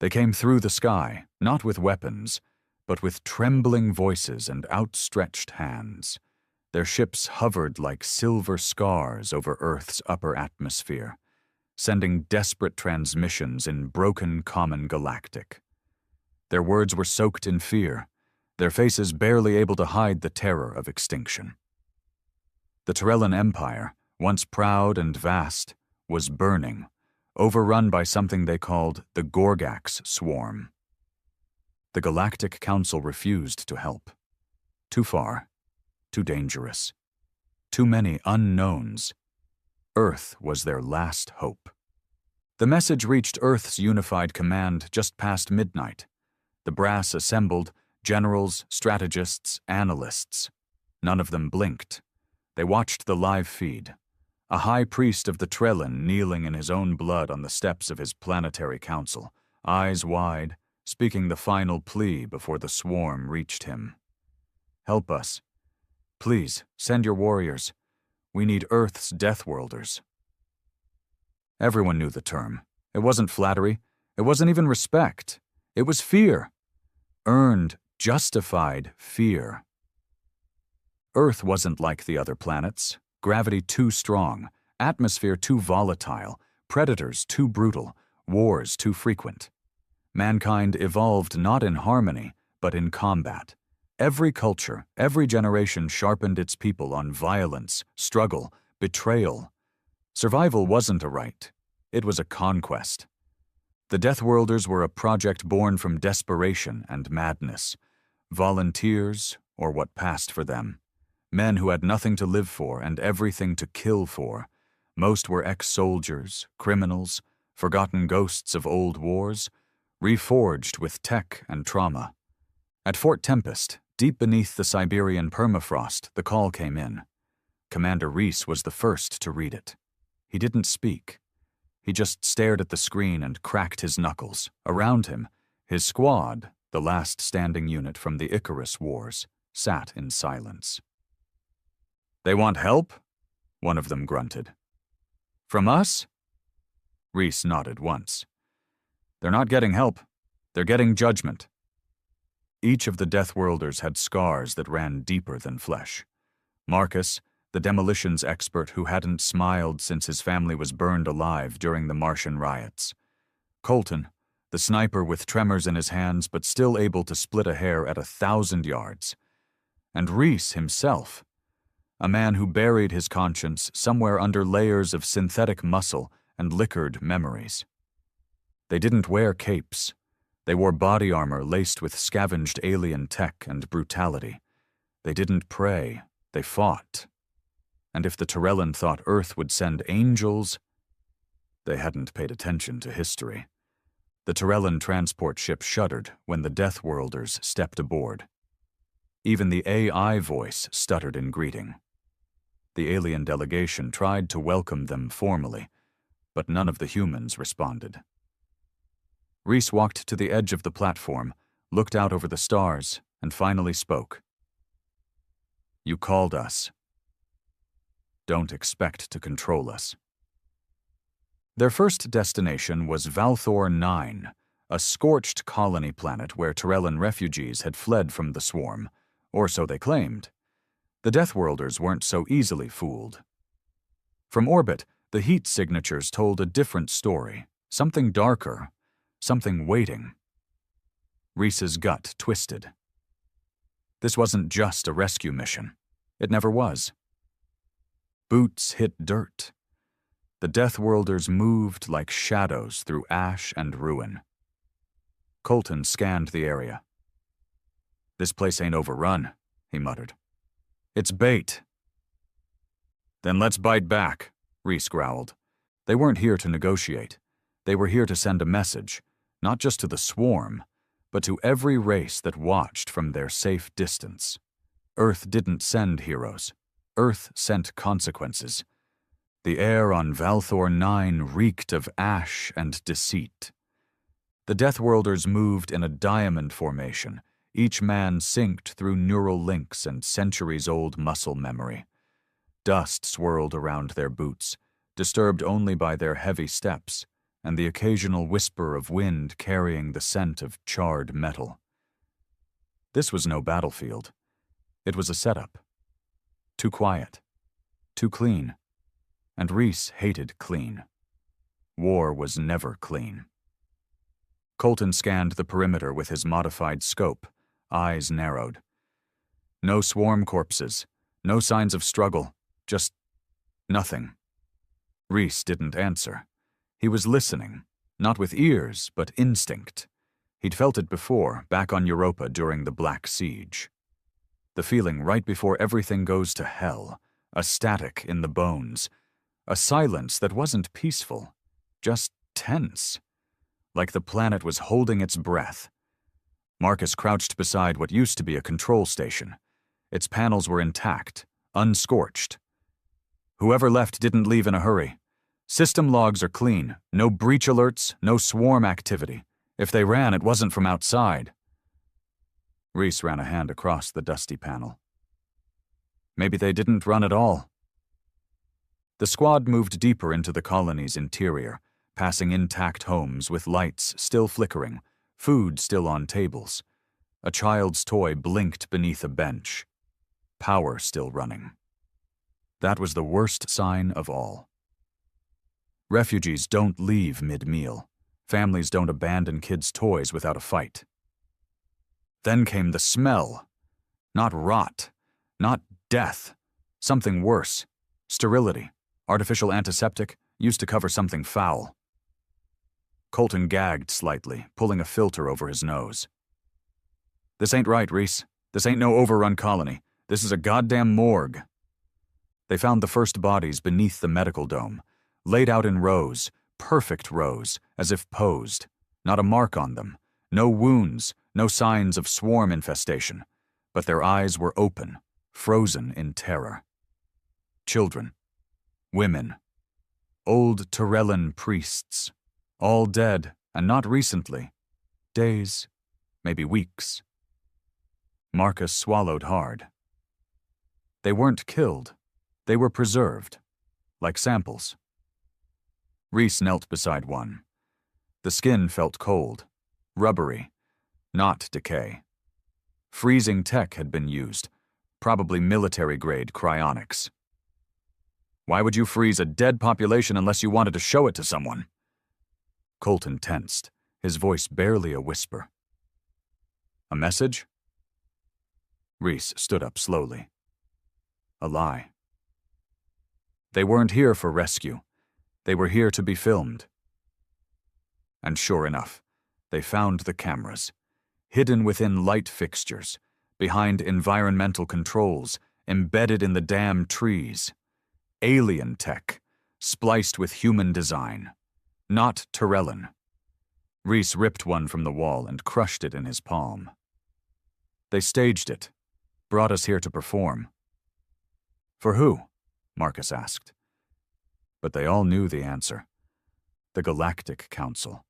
They came through the sky, not with weapons, but with trembling voices and outstretched hands. Their ships hovered like silver scars over Earth's upper atmosphere, sending desperate transmissions in broken common galactic. Their words were soaked in fear, their faces barely able to hide the terror of extinction. The Torellan Empire, once proud and vast, was burning, overrun by something they called the Gorgax Swarm. The Galactic Council refused to help. Too far, too dangerous, too many unknowns. Earth was their last hope. The message reached Earth's unified command just past midnight. The brass assembled, generals, strategists, analysts. None of them blinked. They watched the live feed. A high priest of the Trellin kneeling in his own blood on the steps of his planetary council, eyes wide, speaking the final plea before the swarm reached him. Help us. Please, send your warriors. We need Earth's Deathworlders. Everyone knew the term. It wasn't flattery. It wasn't even respect. It was fear. Earned, justified fear. Earth wasn't like the other planets. Gravity too strong, atmosphere too volatile, predators too brutal, wars too frequent. Mankind evolved not in harmony, but in combat. Every culture, every generation sharpened its people on violence, struggle, betrayal. Survival wasn't a right. It was a conquest. The Deathworlders were a project born from desperation and madness. Volunteers, or what passed for them. Men who had nothing to live for and everything to kill for. Most were ex-soldiers, criminals, forgotten ghosts of old wars, reforged with tech and trauma. At Fort Tempest, deep beneath the Siberian permafrost, the call came in. Commander Reese was the first to read it. He didn't speak. He just stared at the screen and cracked his knuckles. Around him, his squad, the last standing unit from the Icarus Wars, sat in silence. "They want help?" one of them grunted. "From us?" Reese nodded once. "They're not getting help. They're getting judgment." Each of the Deathworlders had scars that ran deeper than flesh. Marcus, the demolitions expert who hadn't smiled since his family was burned alive during the Martian riots. Colton, the sniper with tremors in his hands but still able to split a hair at 1,000 yards. And Reese himself, a man who buried his conscience somewhere under layers of synthetic muscle and liquored memories. They didn't wear capes. They wore body armor laced with scavenged alien tech and brutality. They didn't pray, they fought. And if the Torellan thought Earth would send angels, they hadn't paid attention to history. The Torellan transport ship shuddered when the Deathworlders stepped aboard. Even the AI voice stuttered in greeting. The alien delegation tried to welcome them formally, but none of the humans responded. Reese walked to the edge of the platform, looked out over the stars, and finally spoke. "You called us. Don't expect to control us." Their first destination was Valthor 9, a scorched colony planet where Torellan refugees had fled from the swarm, or so they claimed. The Deathworlders weren't so easily fooled. From orbit, the heat signatures told a different story, something darker, something waiting. Reese's gut twisted. This wasn't just a rescue mission. It never was. Boots hit dirt. The Deathworlders moved like shadows through ash and ruin. Colton scanned the area. "This place ain't overrun," he muttered. "It's bait." "Then let's bite back," Reese growled. They weren't here to negotiate. They were here to send a message, not just to the swarm, but to every race that watched from their safe distance. Earth didn't send heroes. Earth sent consequences. The air on Valthor 9 reeked of ash and deceit. The Deathworlders moved in a diamond formation, each man synced through neural links and centuries-old muscle memory. Dust swirled around their boots, disturbed only by their heavy steps, and the occasional whisper of wind carrying the scent of charred metal. This was no battlefield. It was a setup. Too quiet. Too clean. And Reese hated clean. War was never clean. Colton scanned the perimeter with his modified scope, eyes narrowed. No swarm corpses, no signs of struggle, just nothing. Reese didn't answer. He was listening, not with ears, but instinct. He'd felt it before, back on Europa during the Black Siege. The feeling right before everything goes to hell, a static in the bones, a silence that wasn't peaceful, just tense, like the planet was holding its breath. Marcus crouched beside what used to be a control station. Its panels were intact, unscorched. Whoever left didn't leave in a hurry. System logs are clean, no breach alerts, no swarm activity. If they ran, it wasn't from outside. Reese ran a hand across the dusty panel. Maybe they didn't run at all. The squad moved deeper into the colony's interior, passing intact homes with lights still flickering, food still on tables. A child's toy blinked beneath a bench. Power still running. That was the worst sign of all. Refugees don't leave mid-meal. Families don't abandon kids' toys without a fight. Then came the smell. Not rot. Not death. Something worse. Sterility. Artificial antiseptic used to cover something foul. Colton gagged slightly, pulling a filter over his nose. This ain't right, Reese. This ain't no overrun colony. This is a goddamn morgue. They found the first bodies beneath the medical dome, laid out in rows, perfect rows, as if posed. Not a mark on them. No wounds, no signs of swarm infestation. But their eyes were open, frozen in terror. Children. Women. Old Torellan priests. All dead, and not recently. Days, maybe weeks. Marcus swallowed hard. They weren't killed. They were preserved, like samples. Reese knelt beside one. The skin felt cold, rubbery, not decay. Freezing tech had been used, probably military-grade cryonics. Why would you freeze a dead population unless you wanted to show it to someone? Colton tensed, his voice barely a whisper. A message? Reese stood up slowly. A lie. They weren't here for rescue. They were here to be filmed. And sure enough, they found the cameras, hidden within light fixtures, behind environmental controls, embedded in the damn trees. Alien tech, spliced with human design. Not Torellan. Reese ripped one from the wall and crushed it in his palm. They staged it, brought us here to perform. For who? Marcus asked. But they all knew the answer. The Galactic Council.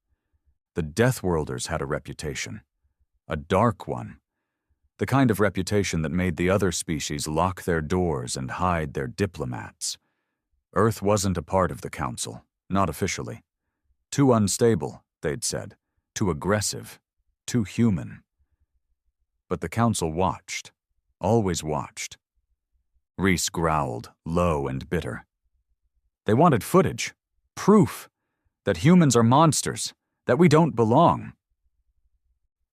The Deathworlders had a reputation. A dark one. The kind of reputation that made the other species lock their doors and hide their diplomats. Earth wasn't a part of the Council, not officially. Too unstable, they'd said. Too aggressive. Too human. But the Council watched. Always watched. Reese growled, low and bitter. They wanted footage. Proof. That humans are monsters. That we don't belong.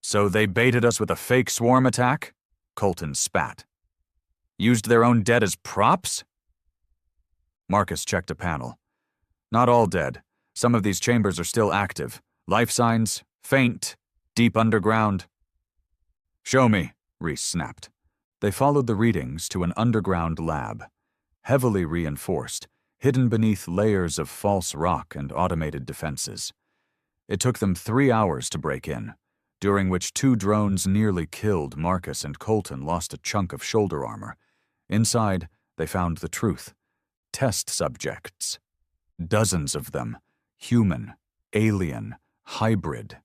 So they baited us with a fake swarm attack? Colton spat. Used their own dead as props? Marcus checked a panel. Not all dead. Some of these chambers are still active. Life signs, faint, deep underground. Show me, Reese snapped. They followed the readings to an underground lab, heavily reinforced, hidden beneath layers of false rock and automated defenses. It took them 3 hours to break in, during which 2 drones nearly killed Marcus, and Colton lost a chunk of shoulder armor. Inside, they found the truth. Test subjects. Dozens of them. Human, alien, hybrid.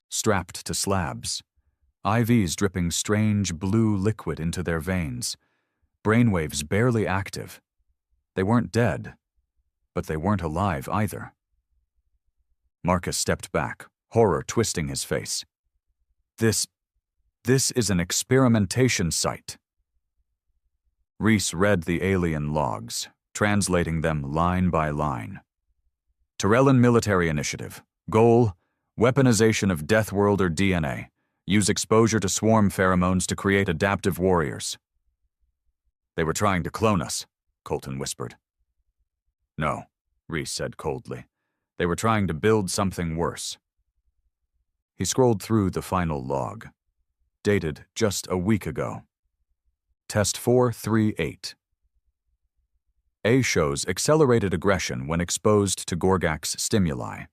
Strapped to slabs. IVs dripping strange blue liquid into their veins. Brainwaves barely active. They weren't dead, but they weren't alive either. Marcus stepped back, horror twisting his face. This is an experimentation site. Reese read the alien logs, translating them line by line. Tyrellan Military Initiative. Goal: weaponization of Death Worlder DNA. Use exposure to swarm pheromones to create adaptive warriors. They were trying to clone us, Colton whispered. No, Reese said coldly. They were trying to build something worse. He scrolled through the final log. Dated just a week ago. Test 438. A shows accelerated aggression when exposed to Gorgak's stimuli.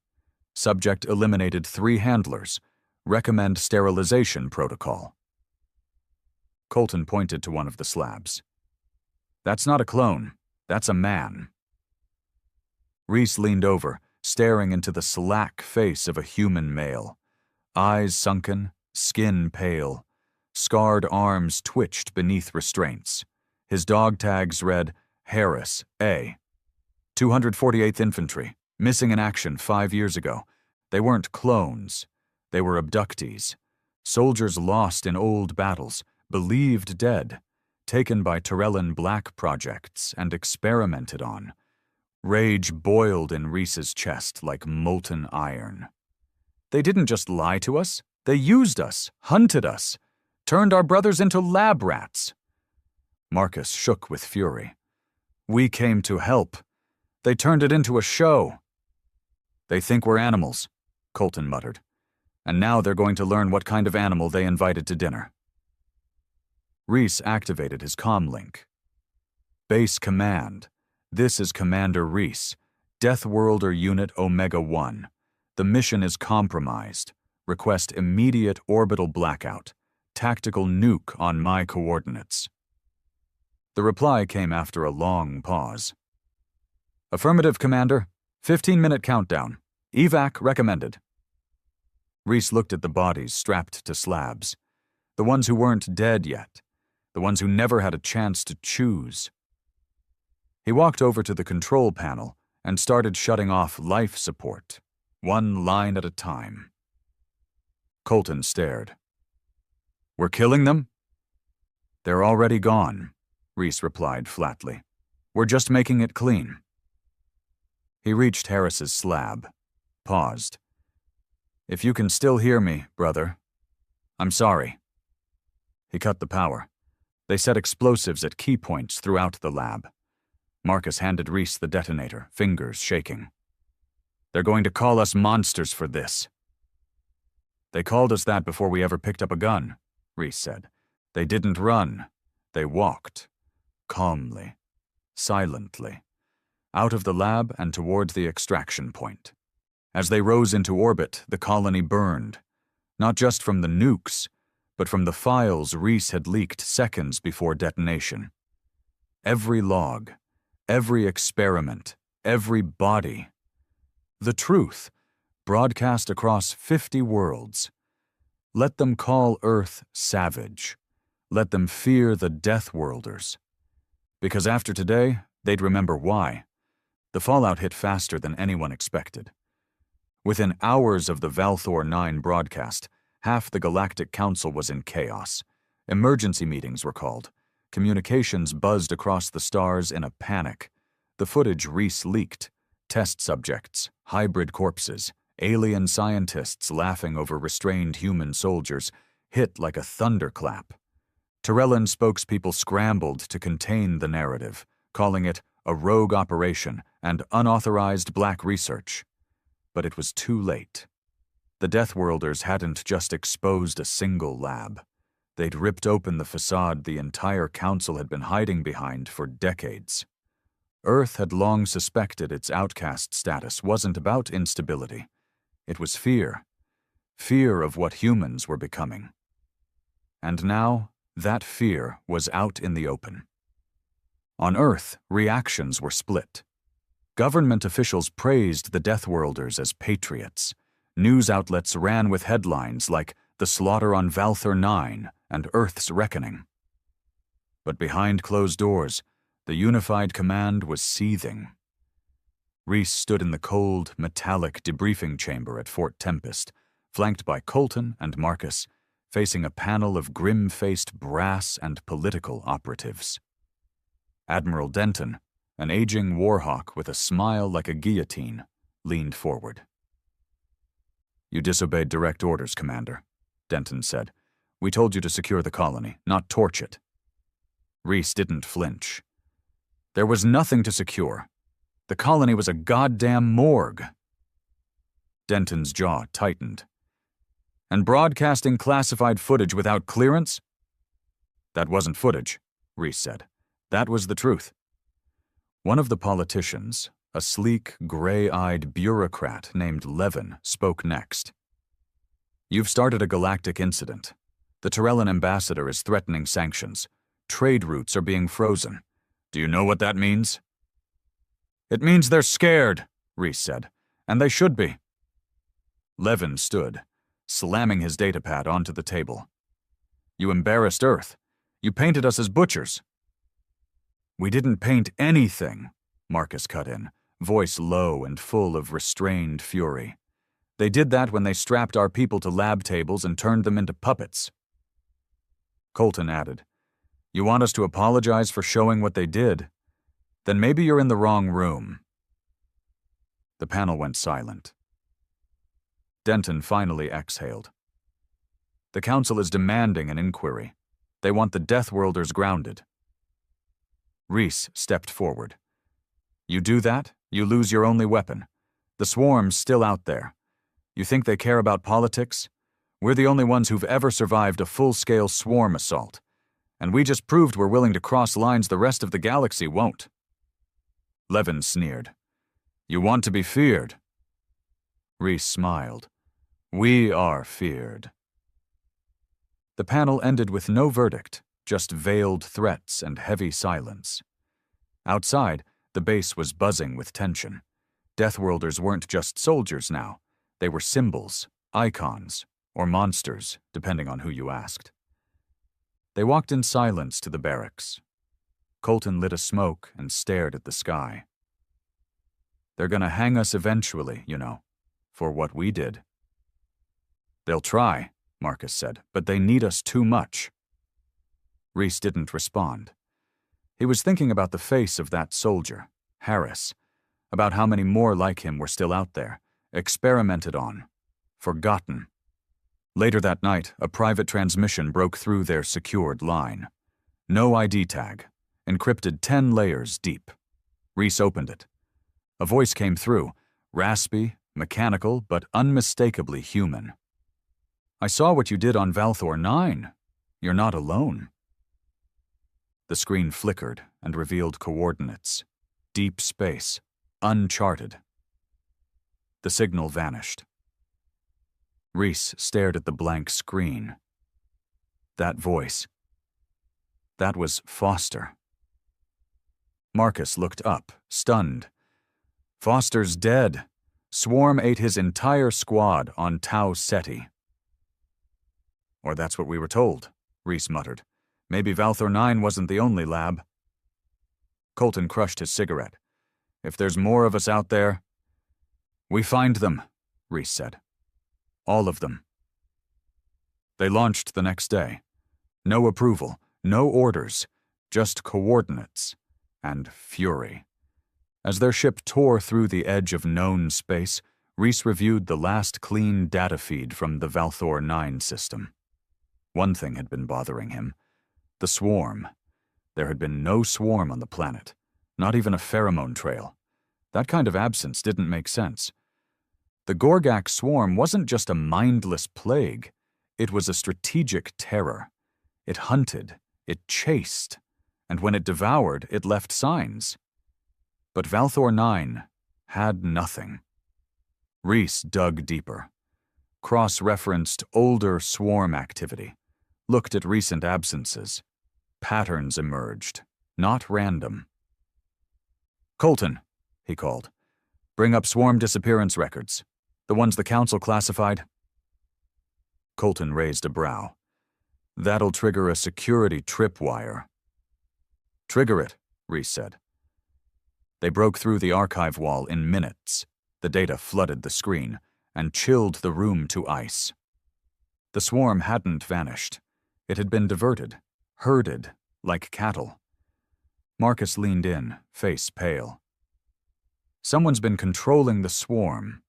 Subject eliminated 3 handlers. Recommend sterilization protocol. Colton pointed to one of the slabs. That's not a clone. That's a man. Reese leaned over, staring into the slack face of a human male. Eyes sunken, skin pale. Scarred arms twitched beneath restraints. His dog tags read, Harris, A. 248th Infantry, missing in action 5 years ago. They weren't clones. They were abductees. Soldiers lost in old battles, believed dead, taken by Tyrellan Black projects and experimented on. Rage boiled in Reese's chest like molten iron. They didn't just lie to us. They used us, hunted us, turned our brothers into lab rats. Marcus shook with fury. We came to help. They turned it into a show. They think we're animals, Colton muttered. And now they're going to learn what kind of animal they invited to dinner. Reese activated his comm link. Base command. This is Commander Reese, Death Worlder Unit Omega-1. The mission is compromised. Request immediate orbital blackout. Tactical nuke on my coordinates. The reply came after a long pause. Affirmative, Commander. 15-minute countdown. Evac recommended. Reese looked at the bodies strapped to slabs. The ones who weren't dead yet. The ones who never had a chance to choose. He walked over to the control panel and started shutting off life support, one line at a time. Colton stared. We're killing them? They're already gone, Reese replied flatly. We're just making it clean. He reached Harris's slab, paused. If you can still hear me, brother, I'm sorry. He cut the power. They set explosives at key points throughout the lab. Marcus handed Reese the detonator, fingers shaking. They're going to call us monsters for this. They called us that before we ever picked up a gun, Reese said. They didn't run. They walked. Calmly. Silently. Out of the lab and toward the extraction point. As they rose into orbit, the colony burned. Not just from the nukes, but from the files Reese had leaked seconds before detonation. Every log. Every experiment, every body. The truth, broadcast across 50 worlds. Let them call Earth savage. Let them fear the Death Worlders. Because after today, they'd remember why. The fallout hit faster than anyone expected. Within hours of the Valthor 9 broadcast, half the Galactic Council was in chaos. Emergency meetings were called. Communications buzzed across the stars in a panic. The footage Reese leaked. Test subjects, hybrid corpses, alien scientists laughing over restrained human soldiers, hit like a thunderclap. Tyrellan spokespeople scrambled to contain the narrative, calling it a rogue operation and unauthorized black research. But it was too late. The Death Worlders hadn't just exposed a single lab. They'd ripped open the facade the entire council had been hiding behind for decades. Earth had long suspected its outcast status wasn't about instability. It was fear. Fear of what humans were becoming. And now, that fear was out in the open. On Earth, reactions were split. Government officials praised the Death Worlders as patriots. News outlets ran with headlines like "The Slaughter on Valthor 9" and "Earth's Reckoning." But behind closed doors, the unified command was seething. Reese stood in the cold, metallic debriefing chamber at Fort Tempest, flanked by Colton and Marcus, facing a panel of grim-faced brass and political operatives. Admiral Denton, an aging warhawk with a smile like a guillotine, leaned forward. "You disobeyed direct orders, Commander," Denton said. "We told you to secure the colony, not torch it." Reese didn't flinch. There was nothing to secure. The colony was a goddamn morgue. Denton's jaw tightened. "And broadcasting classified footage without clearance?" "That wasn't footage," Reese said. "That was the truth." One of the politicians, a sleek, gray-eyed bureaucrat named Levin, spoke next. "You've started a galactic incident. The Torellan ambassador is threatening sanctions. Trade routes are being frozen. Do you know what that means?" "It means they're scared," Reese said. "And they should be." Levin stood, slamming his datapad onto the table. "You embarrassed Earth. You painted us as butchers." "We didn't paint anything," Marcus cut in, voice low and full of restrained fury. "They did that when they strapped our people to lab tables and turned them into puppets." Colton added, "You want us to apologize for showing what they did? Then maybe you're in the wrong room." The panel went silent. Denton finally exhaled. "The Council is demanding an inquiry. They want the Deathworlders grounded." Reese stepped forward. "You do that, you lose your only weapon. The Swarm's still out there. You think they care about politics? We're the only ones who've ever survived a full-scale swarm assault. And we just proved we're willing to cross lines the rest of the galaxy won't." Levin sneered. "You want to be feared." Reese smiled. "We are feared." The panel ended with no verdict, just veiled threats and heavy silence. Outside, the base was buzzing with tension. Deathworlders weren't just soldiers now. They were symbols, icons, or monsters, depending on who you asked. They walked in silence to the barracks. Colton lit a smoke and stared at the sky. "They're gonna hang us eventually, you know, for what we did." "They'll try," Marcus said, "but they need us too much." Reese didn't respond. He was thinking about the face of that soldier, Harris, about how many more like him were still out there, experimented on, forgotten. Later that night, a private transmission broke through their secured line. No ID tag, encrypted 10 layers deep. Reese opened it. A voice came through, raspy, mechanical, but unmistakably human. "I saw what you did on Valthor 9. You're not alone." The screen flickered and revealed coordinates. Deep space, uncharted. The signal vanished. Reese stared at the blank screen. That voice. That was Foster. Marcus looked up, stunned. "Foster's dead. Swarm ate his entire squad on Tau Ceti." "Or that's what we were told," Reese muttered. "Maybe Valthor 9 wasn't the only lab." Colton crushed his cigarette. "If there's more of us out there—" "We find them," Reese said. "All of them." They launched the next day. No approval, no orders, just coordinates and fury. As their ship tore through the edge of known space, Reese reviewed the last clean data feed from the Valthor 9 system. One thing had been bothering him. The swarm. There had been no swarm on the planet, not even a pheromone trail. That kind of absence didn't make sense. The Gorgak swarm wasn't just a mindless plague. It was a strategic terror. It hunted, it chased, and when it devoured, it left signs. But Valthor 9 had nothing. Reese dug deeper. Cross-referenced older swarm activity. Looked at recent absences. Patterns emerged, not random. "Colton," he called. "Bring up swarm disappearance records. The ones the Council classified." Colton raised a brow. "That'll trigger a security tripwire." "Trigger it," Reese said. They broke through the archive wall in minutes. The data flooded the screen and chilled the room to ice. The swarm hadn't vanished. It had been diverted, herded like cattle. Marcus leaned in, face pale. Someone's been controlling the swarm.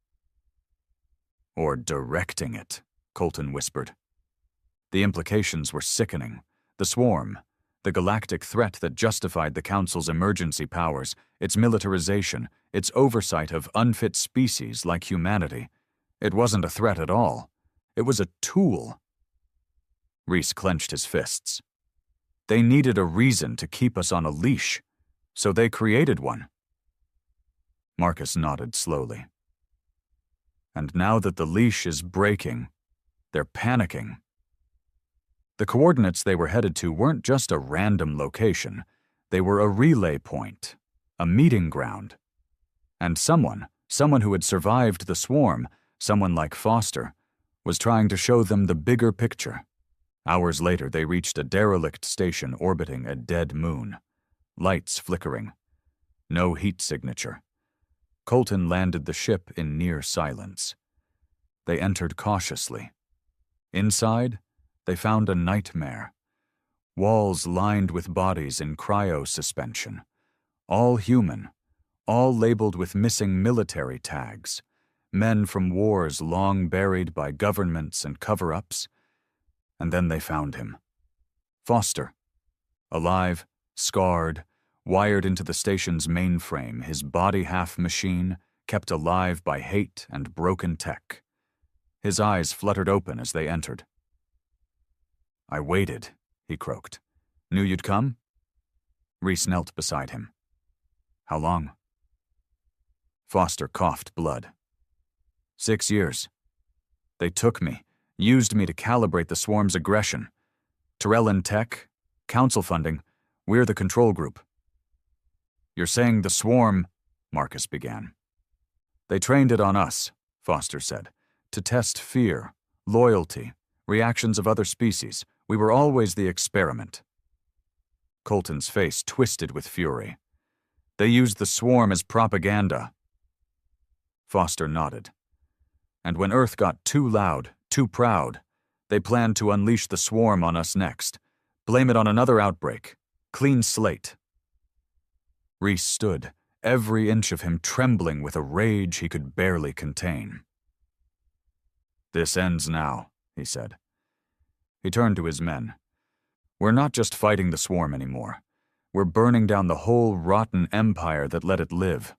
Or directing it, Colton whispered. The implications were sickening. The swarm, the galactic threat that justified the Council's emergency powers, its militarization, its oversight of unfit species like humanity. It wasn't a threat at all. It was a tool. Reese clenched his fists. They needed a reason to keep us on a leash, so they created one. Marcus nodded slowly. And now that the leash is breaking, they're panicking. The coordinates they were headed to weren't just a random location. They were a relay point, a meeting ground. And someone who had survived the swarm, someone like Foster, was trying to show them the bigger picture. Hours later, they reached a derelict station orbiting a dead moon. Lights flickering. No heat signature. Colton landed the ship in near silence. They entered cautiously. Inside, they found a nightmare. Walls lined with bodies in cryo-suspension. All human, all labeled with missing military tags. Men from wars long buried by governments and cover-ups. And then they found him. Foster. Alive, scarred, wired into the station's mainframe, his body half machine, kept alive by hate and broken tech. His eyes fluttered open as they entered. I waited, he croaked. Knew you'd come? Reese knelt beside him. How long? Foster coughed blood. 6 years. They took me, used me to calibrate the swarm's aggression. Tyrell Tech, council funding, we're the control group. You're saying the swarm, Marcus began. They trained it on us, Foster said, to test fear, loyalty, reactions of other species. We were always the experiment. Colton's face twisted with fury. They used the swarm as propaganda. Foster nodded. And when Earth got too loud, too proud, they planned to unleash the swarm on us next. Blame it on another outbreak. Clean slate. Reese stood, every inch of him trembling with a rage he could barely contain. This ends now, he said. He turned to his men. We're not just fighting the swarm anymore. We're burning down the whole rotten empire that let it live.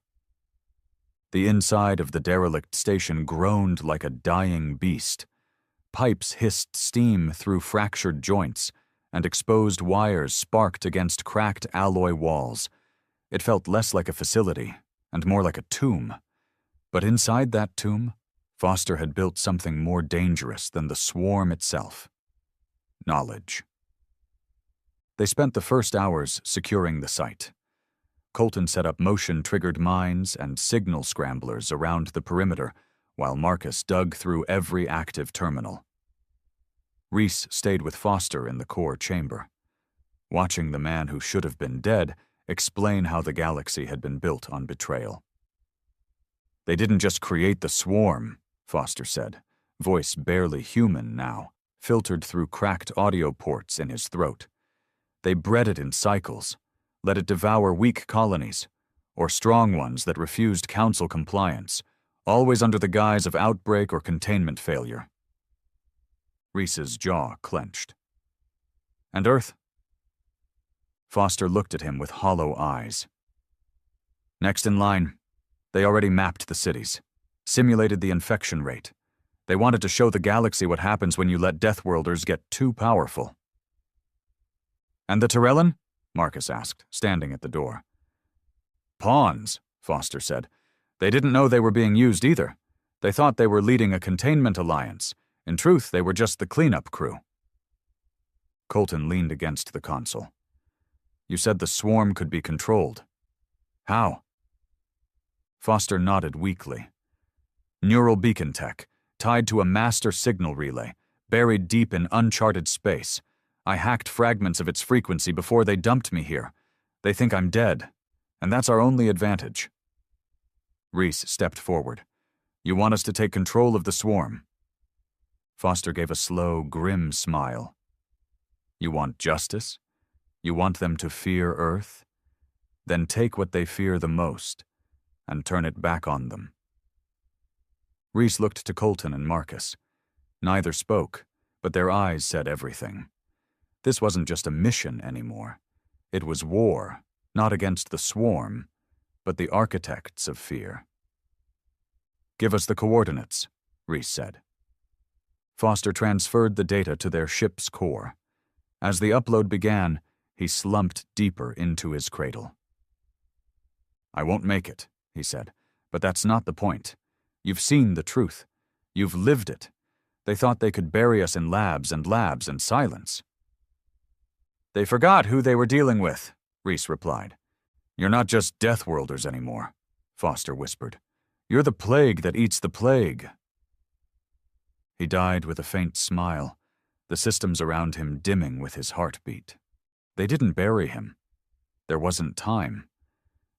The inside of the derelict station groaned like a dying beast. Pipes hissed steam through fractured joints, and exposed wires sparked against cracked alloy walls. It felt less like a facility, and more like a tomb. But inside that tomb, Foster had built something more dangerous than the swarm itself. Knowledge. They spent the first hours securing the site. Colton set up motion-triggered mines and signal scramblers around the perimeter, while Marcus dug through every active terminal. Reese stayed with Foster in the core chamber, watching the man who should have been dead explain how the galaxy had been built on betrayal. They didn't just create the swarm, Foster said, voice barely human now, filtered through cracked audio ports in his throat. They bred it in cycles, let it devour weak colonies, or strong ones that refused council compliance, always under the guise of outbreak or containment failure. Reese's jaw clenched. And Earth? Foster looked at him with hollow eyes. Next in line, they already mapped the cities, simulated the infection rate. They wanted to show the galaxy what happens when you let Deathworlders get too powerful. And the Tyrellan? Marcus asked, standing at the door. Pawns, Foster said. They didn't know they were being used either. They thought they were leading a containment alliance. In truth, they were just the cleanup crew. Colton leaned against the console. You said the swarm could be controlled. How? Foster nodded weakly. Neural beacon tech, tied to a master signal relay, buried deep in uncharted space. I hacked fragments of its frequency before they dumped me here. They think I'm dead. And that's our only advantage. Reese stepped forward. You want us to take control of the swarm? Foster gave a slow, grim smile. You want justice? You want them to fear Earth? Then take what they fear the most and turn it back on them. Reese looked to Colton and Marcus. Neither spoke, but their eyes said everything. This wasn't just a mission anymore. It was war, not against the swarm, but the architects of fear. Give us the coordinates, Reese said. Foster transferred the data to their ship's core. As the upload began, he slumped deeper into his cradle. I won't make it, he said, but that's not the point. You've seen the truth. You've lived it. They thought they could bury us in labs and silence. They forgot who they were dealing with, Reese replied. You're not just Deathworlders anymore, Foster whispered. You're the plague that eats the plague. He died with a faint smile, the systems around him dimming with his heartbeat. They didn't bury him. There wasn't time.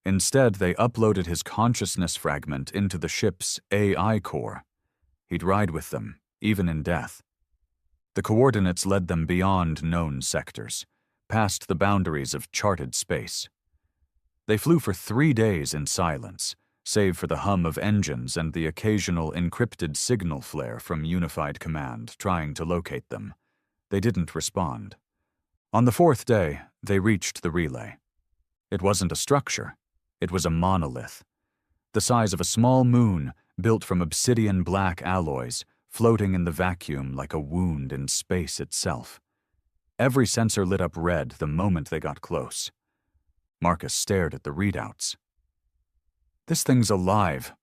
Instead, they uploaded his consciousness fragment into the ship's AI core. He'd ride with them, even in death. The coordinates led them beyond known sectors, past the boundaries of charted space. They flew for 3 days in silence, save for the hum of engines and the occasional encrypted signal flare from Unified Command trying to locate them. They didn't respond. On the 4th day, they reached the relay. It wasn't a structure. It was a monolith, the size of a small moon built from obsidian black alloys, floating in the vacuum like a wound in space itself. Every sensor lit up red the moment they got close. Marcus stared at the readouts. This thing's alive.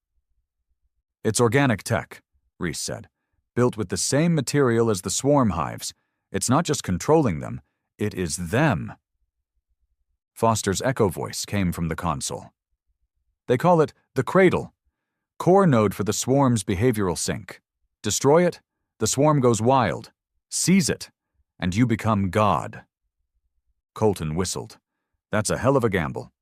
It's organic tech, Reese said, built with the same material as the swarm hives. It's not just controlling them, it is them. Foster's echo voice came from the console. They call it the Cradle, core node for the swarm's behavioral sync. Destroy it, the swarm goes wild. Seize it, and you become God. Colton whistled. That's a hell of a gamble.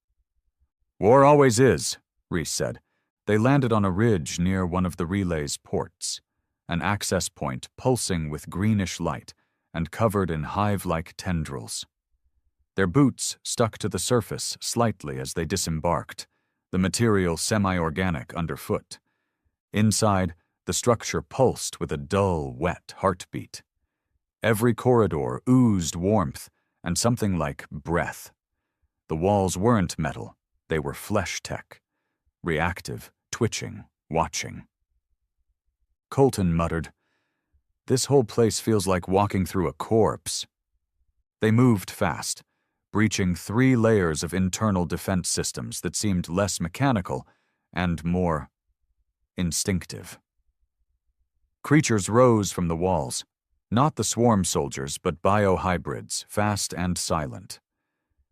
War always is, Reese said. They landed on a ridge near one of the relay's ports, an access point pulsing with greenish light and covered in hive-like tendrils. Their boots stuck to the surface slightly as they disembarked, the material semi-organic underfoot. Inside, the structure pulsed with a dull, wet heartbeat. Every corridor oozed warmth and something like breath. The walls weren't metal, they were flesh tech. Reactive, twitching, watching. Colton muttered, This whole place feels like walking through a corpse. They moved fast, breaching 3 layers of internal defense systems that seemed less mechanical and more instinctive. Creatures rose from the walls, not the swarm soldiers, but biohybrids, fast and silent.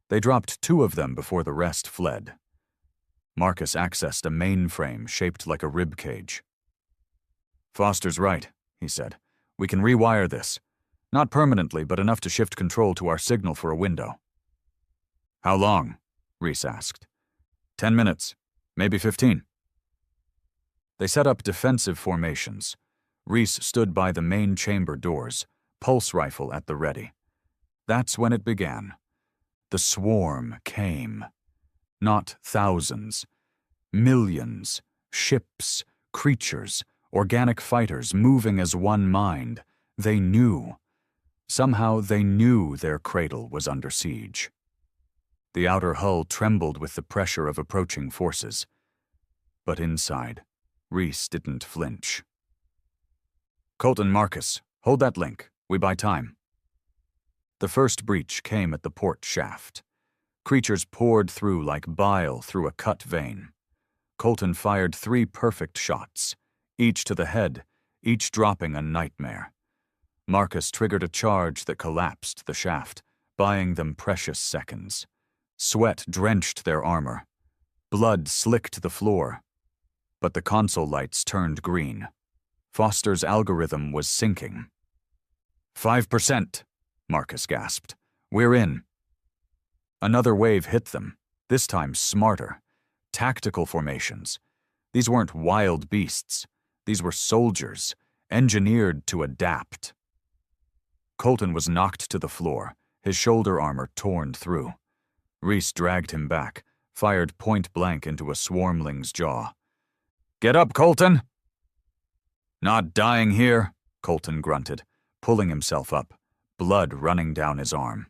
They dropped 2 of them before the rest fled. Marcus accessed a mainframe shaped like a rib cage. Foster's right, he said. We can rewire this. Not permanently, but enough to shift control to our signal for a window. How long? Reese asked. 10 minutes, maybe 15. They set up defensive formations. Reese stood by the main chamber doors, pulse rifle at the ready. That's when it began. The swarm came. Not thousands. Millions. Ships, creatures, organic fighters moving as one mind. They knew. Somehow they knew their cradle was under siege. The outer hull trembled with the pressure of approaching forces. But inside, Reese didn't flinch. Colton, Marcus, hold that link. We buy time. The first breach came at the port shaft. Creatures poured through like bile through a cut vein. Colton fired 3 perfect shots, each to the head, each dropping a nightmare. Marcus triggered a charge that collapsed the shaft, buying them precious seconds. Sweat drenched their armor. Blood slicked the floor. But the console lights turned green. Foster's algorithm was sinking. 5%, Marcus gasped. We're in. Another wave hit them, this time smarter. Tactical formations. These weren't wild beasts. These were soldiers, engineered to adapt. Colton was knocked to the floor, his shoulder armor torn through. Reese dragged him back, fired point-blank into a swarmling's jaw. "Get up, Colton!" "Not dying here," Colton grunted, pulling himself up, blood running down his arm.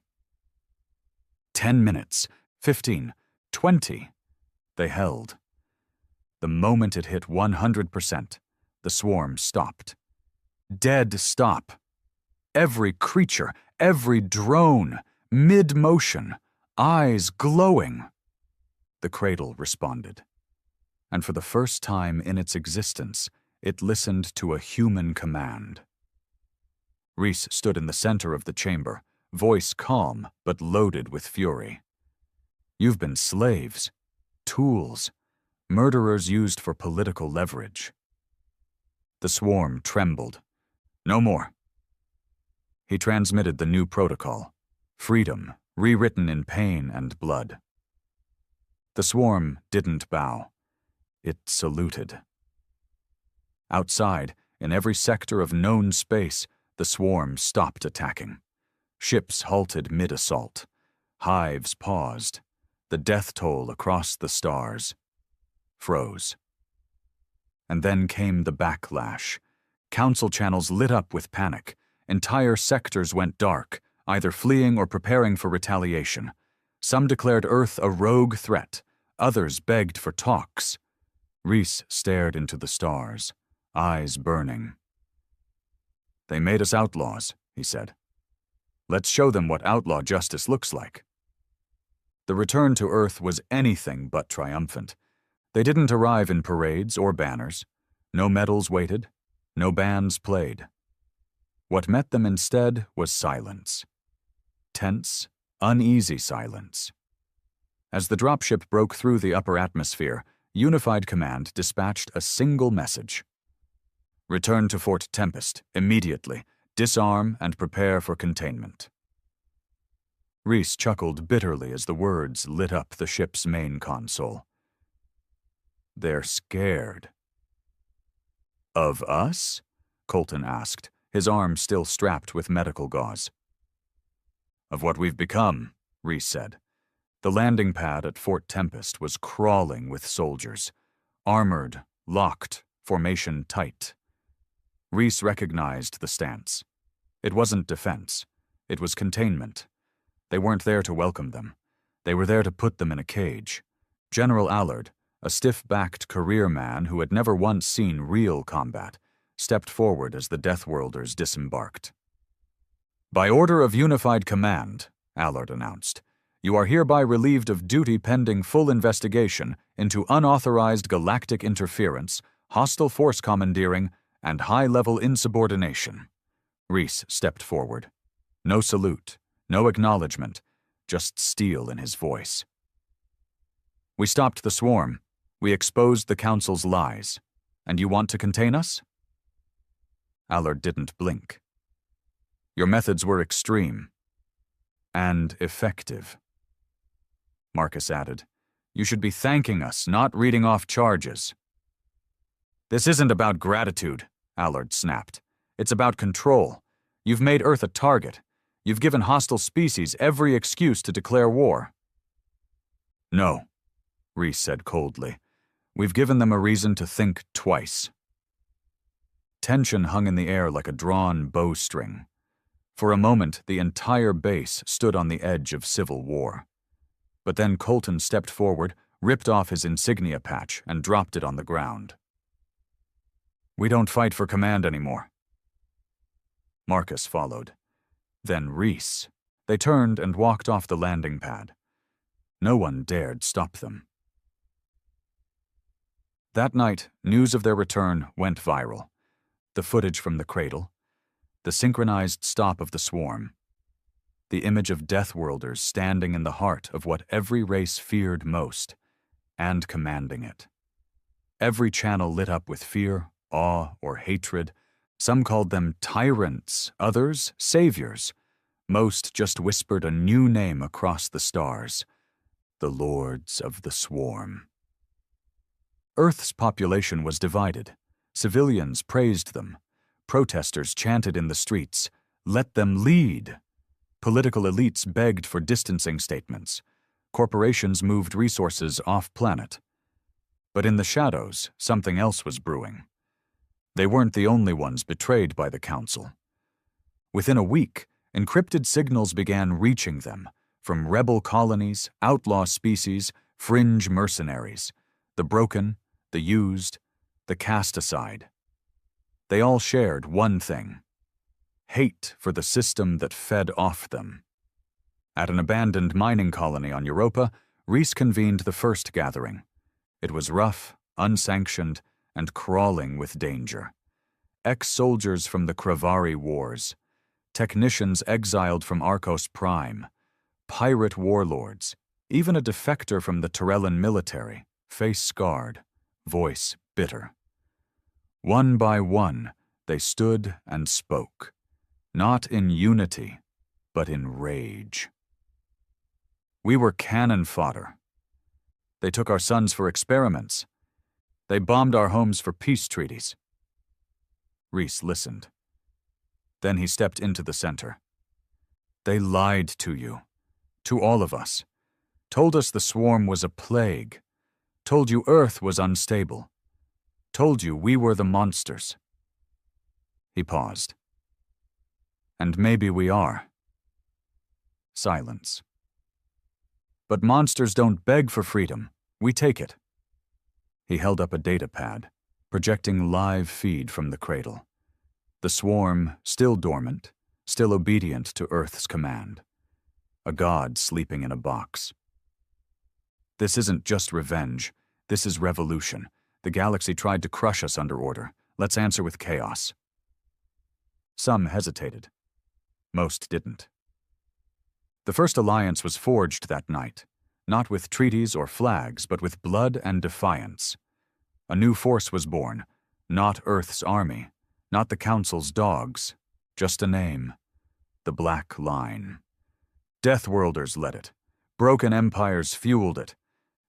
10 minutes, 15, 20. They held. The moment it hit 100%, the swarm stopped. Dead stop. Every creature, every drone, mid-motion, eyes glowing. The cradle responded. And for the first time in its existence, it listened to a human command. Reese stood in the center of the chamber, voice calm but loaded with fury. "You've been slaves, tools, murderers used for political leverage." The swarm trembled. "No more." He transmitted the new protocol, freedom, rewritten in pain and blood. The swarm didn't bow. It saluted. Outside, in every sector of known space, the swarm stopped attacking. Ships halted mid-assault. Hives paused. The death toll across the stars froze. And then came the backlash. Council channels lit up with panic. Entire sectors went dark, either fleeing or preparing for retaliation. Some declared Earth a rogue threat. Others begged for talks. Reese stared into the stars, eyes burning. "They made us outlaws," he said. "Let's show them what outlaw justice looks like." The return to Earth was anything but triumphant. They didn't arrive in parades or banners. No medals waited. No bands played. What met them instead was silence. Tense, uneasy silence. As the dropship broke through the upper atmosphere, Unified Command dispatched a single message. "Return to Fort Tempest, immediately. Disarm and prepare for containment." Reese chuckled bitterly as the words lit up the ship's main console. "They're scared." "Of us?" Colton asked, his arm still strapped with medical gauze. "Of what we've become," Reese said. The landing pad at Fort Tempest was crawling with soldiers. Armored, locked, formation tight. Reese recognized the stance. It wasn't defense. It was containment. They weren't there to welcome them. They were there to put them in a cage. General Allard, a stiff-backed career man who had never once seen real combat, stepped forward as the Deathworlders disembarked. "By order of Unified Command," Allard announced, "you are hereby relieved of duty pending full investigation into unauthorized galactic interference, hostile force commandeering, and high-level insubordination." Reese stepped forward. No salute, no acknowledgement, just steel in his voice. "We stopped the swarm. We exposed the Council's lies. And you want to contain us?" Allard didn't blink. "Your methods were extreme. And effective." Marcus added, "You should be thanking us, not reading off charges." "This isn't about gratitude," Allard snapped. "It's about control. You've made Earth a target. You've given hostile species every excuse to declare war." "No," Reese said coldly. "We've given them a reason to think twice." Tension hung in the air like a drawn bowstring. For a moment, the entire base stood on the edge of civil war. But then Colton stepped forward, ripped off his insignia patch, and dropped it on the ground. "We don't fight for command anymore." Marcus followed. Then Reese. They turned and walked off the landing pad. No one dared stop them. That night, news of their return went viral. The footage from the cradle, the synchronized stop of the swarm, the image of Deathworlders standing in the heart of what every race feared most, and commanding it. Every channel lit up with fear, awe, or hatred. Some called them tyrants, others saviors. Most just whispered a new name across the stars: the lords of the swarm. Earth's population was divided. Civilians praised them. Protesters chanted in the streets, "Let them lead." Political elites begged for distancing statements. Corporations moved resources off-planet. But in the shadows, something else was brewing. They weren't the only ones betrayed by the Council. Within a week, encrypted signals began reaching them, from rebel colonies, outlaw species, fringe mercenaries, the broken, the used, the cast aside. They all shared one thing: hate for the system that fed off them. At an abandoned mining colony on Europa, Reese convened the first gathering. It was rough, unsanctioned, and crawling with danger. Ex-soldiers from the Kravari Wars, technicians exiled from Arcos Prime, pirate warlords, even a defector from the Torellan military, face scarred, voice bitter. One by one, they stood and spoke, not in unity, but in rage. We were cannon fodder. They took our sons for experiments. They bombed our homes for peace treaties. Reese listened. Then he stepped into the center. They lied to you, to all of us, told us the swarm was a plague, told you Earth was unstable, told you we were the monsters. He paused. And maybe we are. Silence. But monsters don't beg for freedom. We take it. He held up a data pad, projecting live feed from the cradle. The swarm, still dormant, still obedient to Earth's command. A god sleeping in a box. This isn't just revenge. This is revolution. The galaxy tried to crush us under order. Let's answer with chaos. Some hesitated. Most didn't. The first alliance was forged that night, not with treaties or flags, but with blood and defiance. A new force was born, not Earth's army, not the Council's dogs, just a name: the Black Line. Deathworlders led it, broken empires fueled it,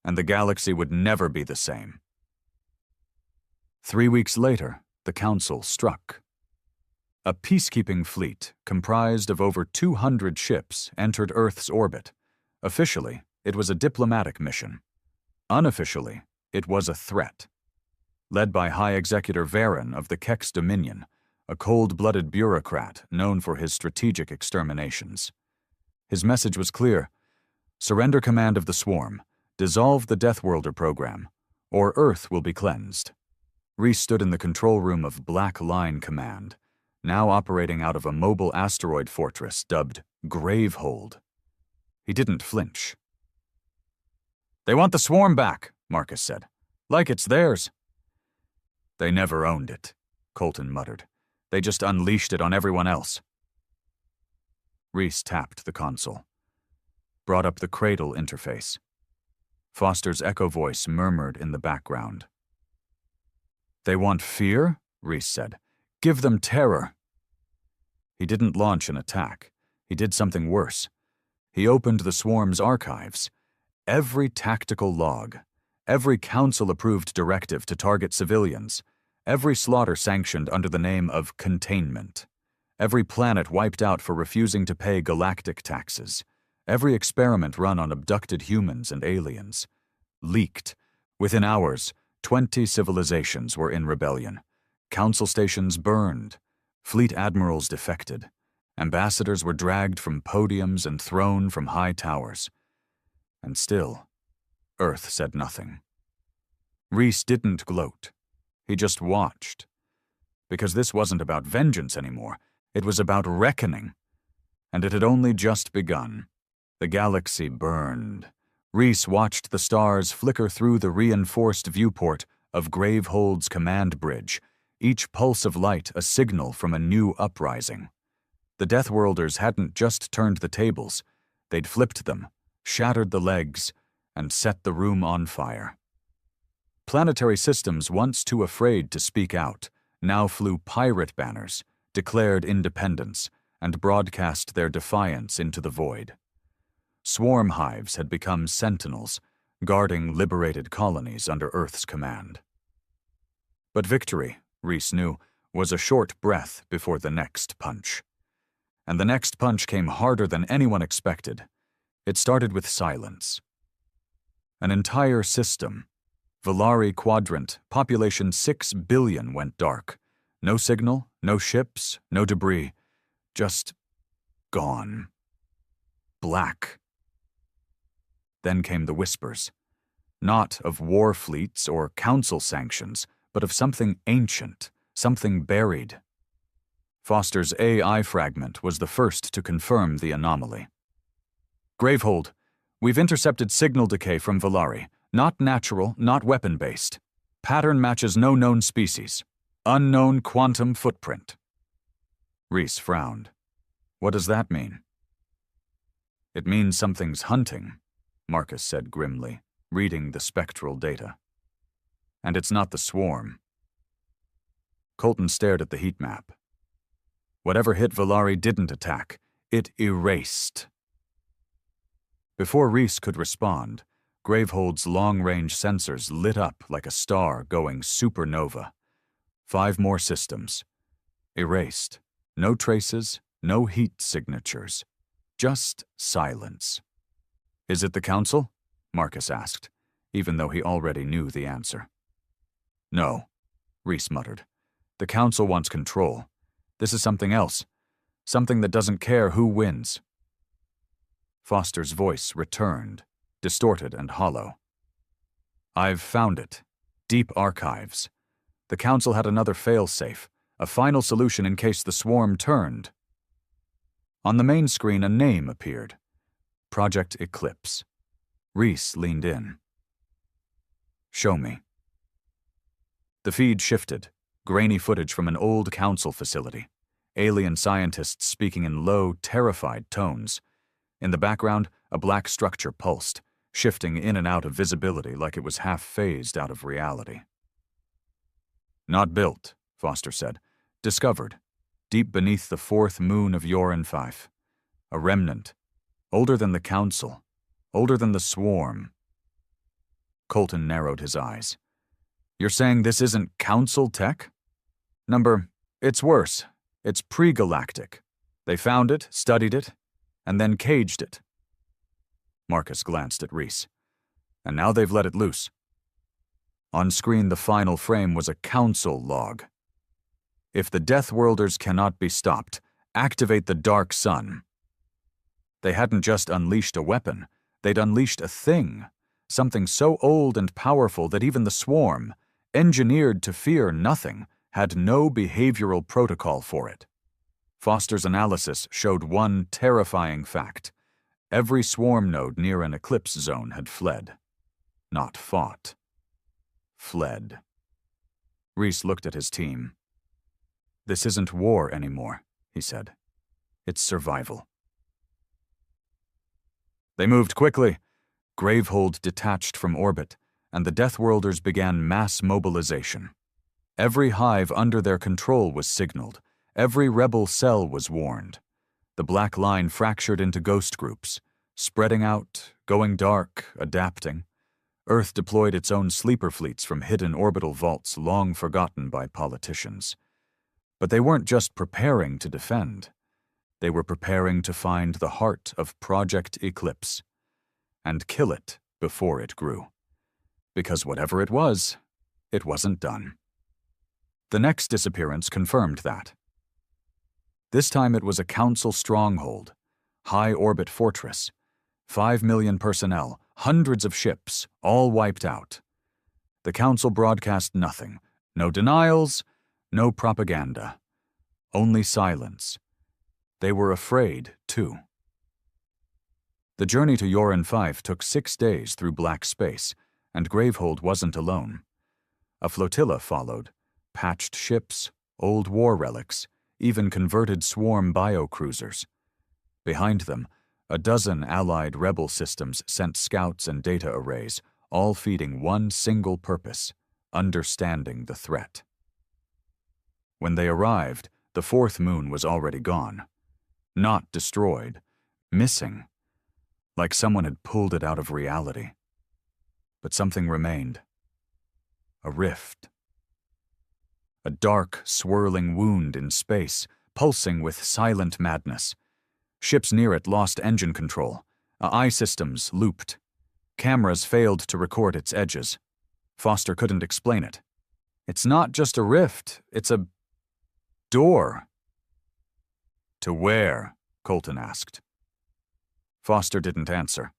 and the galaxy would never be the same. 3 weeks later, the Council struck. A peacekeeping fleet comprised of over 200 ships entered Earth's orbit. Officially, it was a diplomatic mission. Unofficially, it was a threat. Led by High Executor Varen of the Kex Dominion, a cold-blooded bureaucrat known for his strategic exterminations. His message was clear: surrender command of the swarm, dissolve the Deathworlder program, or Earth will be cleansed. Reese stood in the control room of Black Line Command, now operating out of a mobile asteroid fortress dubbed Gravehold. He didn't flinch. "They want the swarm back," Marcus said. "Like it's theirs." "They never owned it," Colton muttered. "They just unleashed it on everyone else." Reese tapped the console. Brought up the cradle interface. Foster's echo voice murmured in the background. "They want fear?" Reese said. "Give them terror." He didn't launch an attack. He did something worse. He opened the swarm's archives. Every tactical log, every council-approved directive to target civilians, every slaughter sanctioned under the name of containment, every planet wiped out for refusing to pay galactic taxes, every experiment run on abducted humans and aliens, leaked. Within hours, 20 civilizations were in rebellion. Council stations burned. Fleet admirals defected. Ambassadors were dragged from podiums and thrown from high towers. And still, Earth said nothing. Reese didn't gloat. He just watched. Because this wasn't about vengeance anymore. It was about reckoning. And it had only just begun. The galaxy burned. Reese watched the stars flicker through the reinforced viewport of Gravehold's command bridge, each pulse of light a signal from a new uprising. The Deathworlders hadn't just turned the tables. They'd flipped them, shattered the legs, and set the room on fire. Planetary systems once too afraid to speak out now flew pirate banners, declared independence, and broadcast their defiance into the void. swarm hives had become sentinels, guarding liberated colonies under Earth's command. But victory, Reese knew, was a short breath before the next punch. And the next punch came harder than anyone expected. It started with silence. An entire system, Valari Quadrant, population 6 billion, went dark. No signal, no ships, no debris. Just gone. Black. Then came the whispers. Not of war fleets or council sanctions, but of something ancient, something buried. Foster's AI fragment was the first to confirm the anomaly. Gravehold, we've intercepted signal decay from Valari. Not natural, not weapon-based. Pattern matches no known species. Unknown quantum footprint. Reese frowned. What does that mean? It means something's hunting, Marcus said grimly, reading the spectral data. And it's not the swarm. Colton stared at the heat map. Whatever hit Valari didn't attack. It erased. Before Reese could respond, Gravehold's long-range sensors lit up like a star going supernova. 5 more systems. Erased. No traces, no heat signatures. Just silence. Is it the Council? Marcus asked, even though he already knew the answer. No, Reese muttered. The Council wants control. This is something else. Something that doesn't care who wins. Foster's voice returned, distorted and hollow. I've found it. Deep archives. The Council had another fail-safe, a final solution in case the swarm turned. On the main screen, a name appeared. Project Eclipse. Reese leaned in. Show me. The feed shifted, grainy footage from an old Council facility. Alien scientists speaking in low, terrified tones. In the background, a black structure pulsed, shifting in and out of visibility like it was half-phased out of reality. Not built, Foster said. Discovered. Deep beneath the 4th moon of Yoran 5. A remnant. Older than the Council. Older than the swarm. Colton narrowed his eyes. You're saying this isn't Council tech? It's worse. It's pre-galactic. They found it, studied it, and then caged it. Marcus glanced at Reese. And now they've let it loose. On screen, the final frame was a Council log. If the Deathworlders cannot be stopped, activate the Dark Sun. They hadn't just unleashed a weapon. They'd unleashed a thing. Something so old and powerful that even the swarm, engineered to fear nothing, had no behavioral protocol for it. Foster's analysis showed one terrifying fact. Every swarm node near an eclipse zone had fled. Not fought. Fled. Reese looked at his team. This isn't war anymore, he said. It's survival. They moved quickly. Gravehold detached from orbit, and the Deathworlders began mass mobilization. Every hive under their control was signaled. Every rebel cell was warned. The black line fractured into ghost groups, spreading out, going dark, adapting. Earth deployed its own sleeper fleets from hidden orbital vaults long forgotten by politicians. But they weren't just preparing to defend. They were preparing to find the heart of Project Eclipse and kill it before it grew. Because whatever it wasn't done. The next disappearance confirmed that. This time it was a Council stronghold, high-orbit fortress, 5 million personnel, hundreds of ships, all wiped out. The Council broadcast nothing. No denials, no propaganda. Only silence. They were afraid, too. The journey to Yoran 5 took 6 days through black space, and Gravehold wasn't alone. A flotilla followed, patched ships, old war relics, even converted swarm biocruisers. Behind them, a dozen allied rebel systems sent scouts and data arrays, all feeding one single purpose: understanding the threat. When they arrived, the 4th moon was already gone. Not destroyed, missing. like someone had pulled it out of reality. But something remained. A rift. A dark, swirling wound in space, pulsing with silent madness. Ships near it lost engine control. AI systems looped. Cameras failed to record its edges. Foster couldn't explain it. It's not just a rift, it's a door. To where? Colton asked. Foster didn't answer.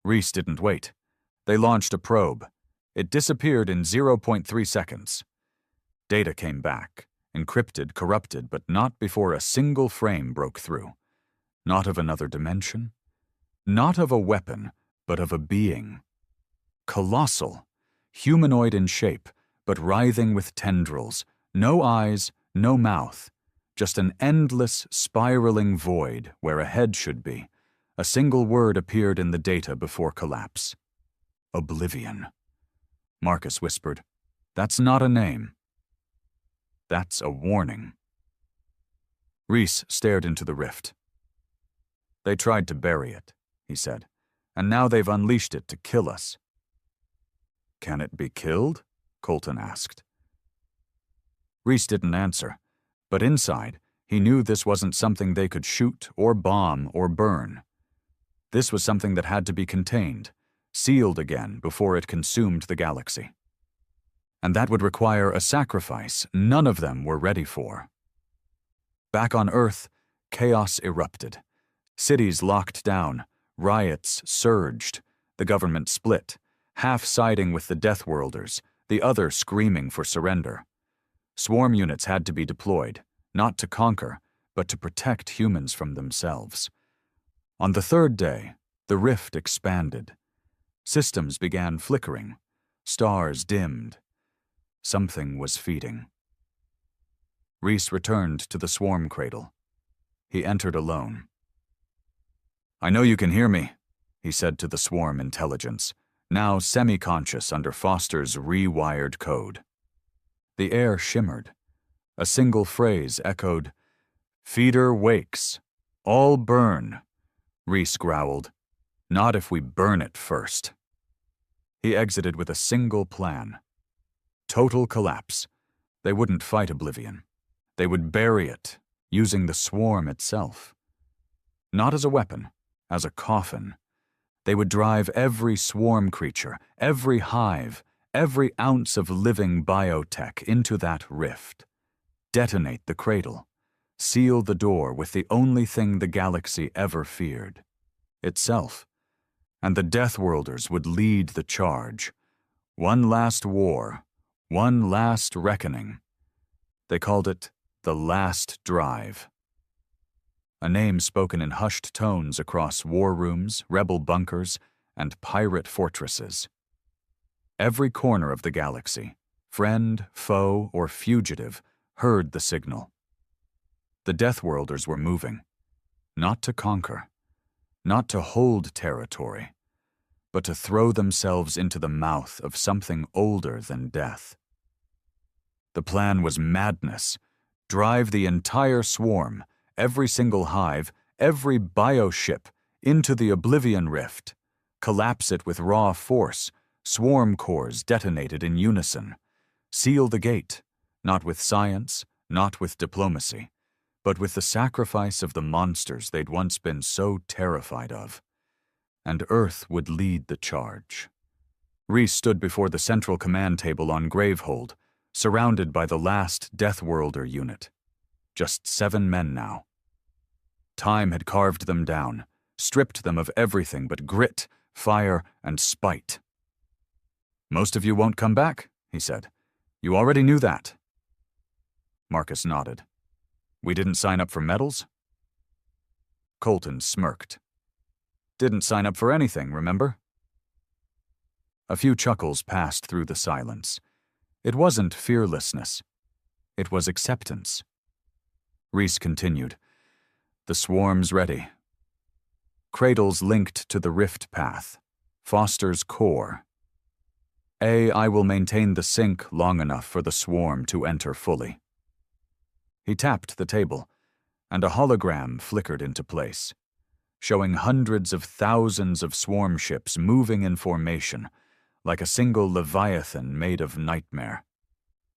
Reese didn't wait. They launched a probe. It disappeared in 0.3 seconds. Data came back, encrypted, corrupted, but not before a single frame broke through. Not of another dimension. Not of a weapon, but of a being. Colossal. Humanoid in shape, but writhing with tendrils. No eyes, no mouth. Just an endless, spiraling void where a head should be. A single word appeared in the data before collapse. Oblivion. Marcus whispered, "That's not a name. That's a warning." Reese stared into the rift. "They tried to bury it," he said, "and now they've unleashed it to kill us." "Can it be killed?" Colton asked. Reese didn't answer, but inside, he knew this wasn't something they could shoot or bomb or burn. This was something that had to be contained, sealed again before it consumed the galaxy. And that would require a sacrifice none of them were ready for. Back on Earth, chaos erupted. Cities locked down, riots surged, the government split, half siding with the Death Worlders, the other screaming for surrender. Swarm units had to be deployed, not to conquer, but to protect humans from themselves. On the third day, the rift expanded. Systems began flickering. Stars dimmed. Something was feeding. Reese returned to the swarm cradle. He entered alone. "I know you can hear me," he said to the swarm intelligence, now semi-conscious under Foster's rewired code. The air shimmered. A single phrase echoed, "Feeder wakes. All burn." Reese growled, "Not if we burn it first." He exited with a single plan. Total collapse. They wouldn't fight Oblivion. They would bury it, using the swarm itself. Not as a weapon, as a coffin. They would drive every swarm creature, every hive, every ounce of living biotech into that rift. Detonate the cradle. Seal the door with the only thing the galaxy ever feared. Itself. And the Death Worlders would lead the charge. One last war. One last reckoning. They called it the Last Drive. A name spoken in hushed tones across war rooms, rebel bunkers, and pirate fortresses. Every corner of the galaxy, friend, foe, or fugitive, heard the signal. The Death Worlders were moving, not to conquer, not to hold territory, but to throw themselves into the mouth of something older than death. The plan was madness. Drive the entire swarm, every single hive, every bioship, into the Oblivion Rift. Collapse it with raw force, swarm cores detonated in unison. Seal the gate, not with science, not with diplomacy, but with the sacrifice of the monsters they'd once been so terrified of. And Earth would lead the charge. Reese stood before the central command table on Gravehold, surrounded by the last Death Worlder unit. Just 7 men now. Time had carved them down, stripped them of everything but grit, fire, and spite. "Most of you won't come back," he said. "You already knew that." Marcus nodded. "We didn't sign up for medals?" Colton smirked. "Didn't sign up for anything, remember?" A few chuckles passed through the silence. It wasn't fearlessness. It was acceptance. Reese continued. "The swarm's ready. Cradles linked to the rift path. Foster's core. I will maintain the sync long enough for the swarm to enter fully." He tapped the table, and a hologram flickered into place. showing hundreds of thousands of swarm ships moving in formation, like a single leviathan made of nightmare.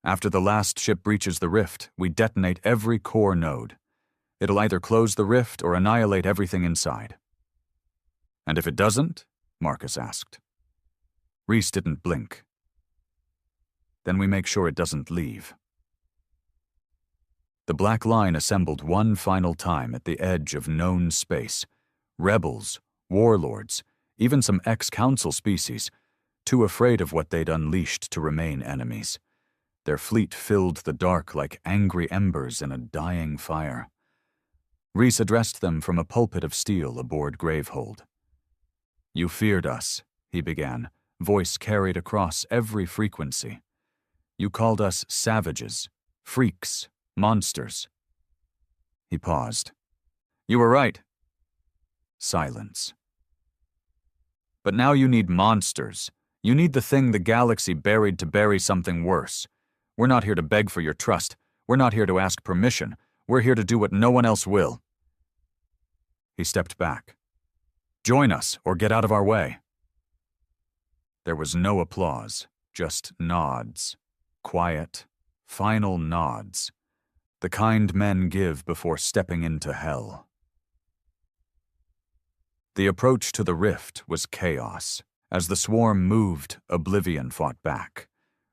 After the last ship breaches the rift, we detonate every core node. It'll either close the rift or annihilate everything inside. And if it doesn't? Marcus asked. Reese didn't blink. Then we make sure it doesn't leave. The black line assembled one final time at the edge of known space. Rebels, warlords, even some ex-council species, too afraid of what they'd unleashed to remain enemies. Their fleet filled the dark like angry embers in a dying fire. Reese addressed them from a pulpit of steel aboard Gravehold. "You feared us," he began, voice carried across every frequency. "You called us savages, freaks, monsters." He paused. "You were right." Silence. "But now you need monsters. You need the thing the galaxy buried to bury something worse. We're not here to beg for your trust. We're not here to ask permission. We're here to do what no one else will." He stepped back. "Join us, or get out of our way." There was no applause, just nods. Quiet, final nods. The kind men give before stepping into hell. The approach to the rift was chaos. As the swarm moved, oblivion fought back.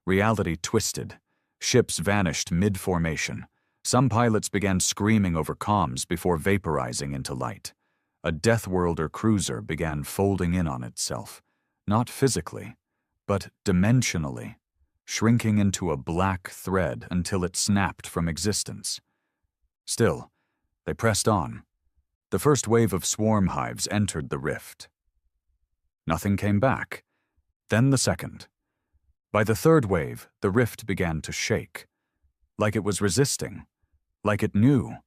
Reality twisted. Ships vanished mid-formation. Some pilots began screaming over comms before vaporizing into light. A Deathworlder cruiser began folding in on itself, not physically, but dimensionally, shrinking into a black thread until it snapped from existence. Still, they pressed on. The first wave of swarm hives entered the rift. Nothing came back. Then the second. By the third wave, the rift began to shake, like it was resisting, like it knew.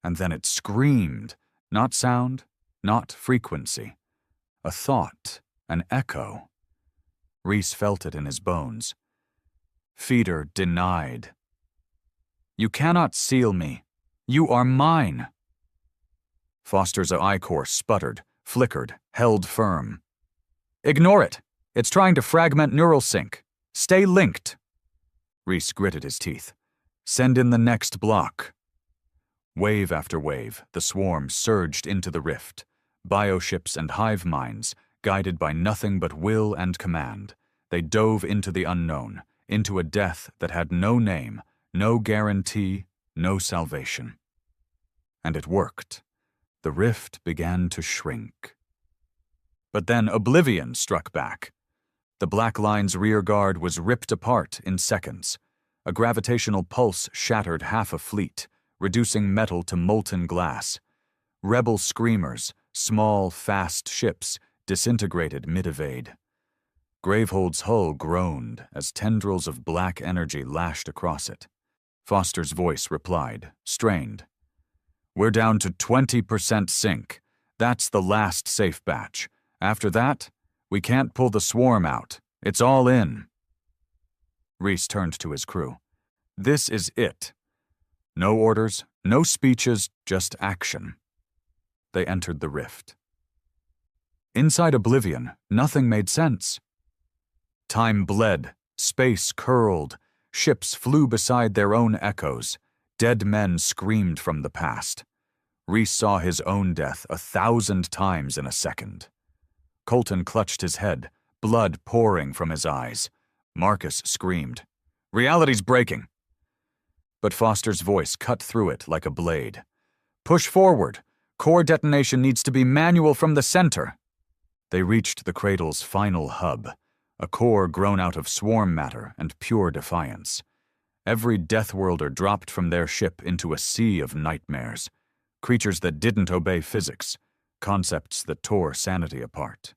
And then it screamed, not sound, not frequency. A thought, an echo. Reese felt it in his bones. Feeder denied. "You cannot seal me. You are mine." Foster's ichor sputtered, flickered, held firm. "Ignore it. It's trying to fragment neural sync. Stay linked." Reese gritted his teeth. "Send in the next block." Wave after wave, the swarm surged into the rift. Bioships and hive minds, guided by nothing but will and command. They dove into the unknown, into a death that had no name, no guarantee, no salvation. And it worked. The rift began to shrink. But then oblivion struck back. The Black Line's rear guard was ripped apart in seconds. A gravitational pulse shattered half a fleet, reducing metal to molten glass. Rebel screamers, small, fast ships, disintegrated mid-evade. Gravehold's hull groaned as tendrils of black energy lashed across it. Foster's voice replied, strained. "We're down to 20% sync. That's the last safe batch. After that, we can't pull the swarm out. It's all in." Reese turned to his crew. "This is it. No orders, no speeches, just action." They entered the rift. Inside oblivion, nothing made sense. Time bled, space curled, ships flew beside their own echoes, dead men screamed from the past. Reese saw his own death 1,000 times in a second. Colton clutched his head, blood pouring from his eyes. Marcus screamed, "Reality's breaking." But Foster's voice cut through it like a blade. "Push forward. Core detonation needs to be manual from the center." They reached the cradle's final hub, a core grown out of swarm matter and pure defiance. Every Deathworlder dropped from their ship into a sea of nightmares, creatures that didn't obey physics, concepts that tore sanity apart.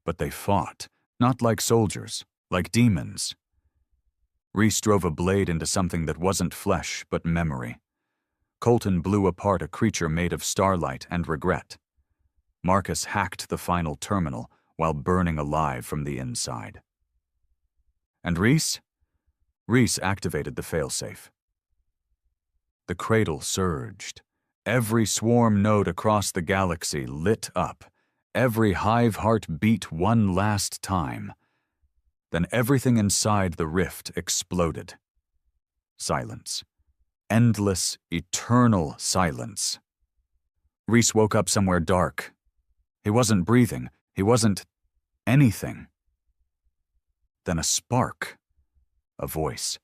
But they fought, not like soldiers, like demons. Reese drove a blade into something that wasn't flesh but memory. Colton blew apart a creature made of starlight and regret. Marcus hacked the final terminal while burning alive from the inside. And Reese? Reese activated the failsafe. The cradle surged. Every swarm node across the galaxy lit up. Every hive heart beat one last time. Then everything inside the rift exploded. Silence. Endless, eternal silence. Reese woke up somewhere dark. He wasn't breathing. He wasn't anything. Then a spark. A voice.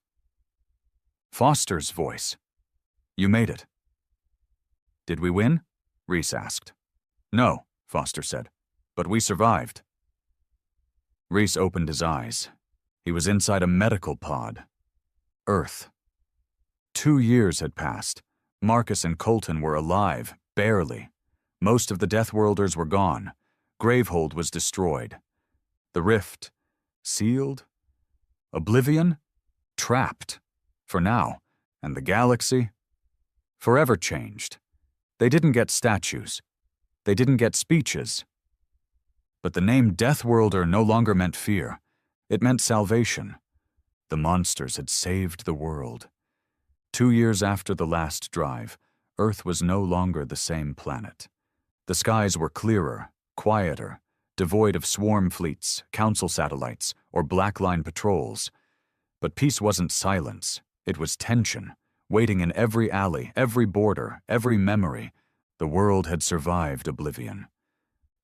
Foster's voice. "You made it." "Did we win?" Reese asked. "No," Foster said, "but we survived." Reese opened his eyes. He was inside a medical pod. Earth. 2 years had passed. Marcus and Colton were alive, barely. Most of the Deathworlders were gone. Gravehold was destroyed. The rift. Sealed? Oblivion? Trapped. For now. And the galaxy? Forever changed. They didn't get statues. They didn't get speeches. But the name Deathworlder no longer meant fear. It meant salvation. The monsters had saved the world. 2 years after the last drive, Earth was no longer the same planet. The skies were clearer, quieter, devoid of swarm fleets, council satellites, or black-line patrols. But peace wasn't silence. It was tension, waiting in every alley, every border, every memory. The world had survived oblivion.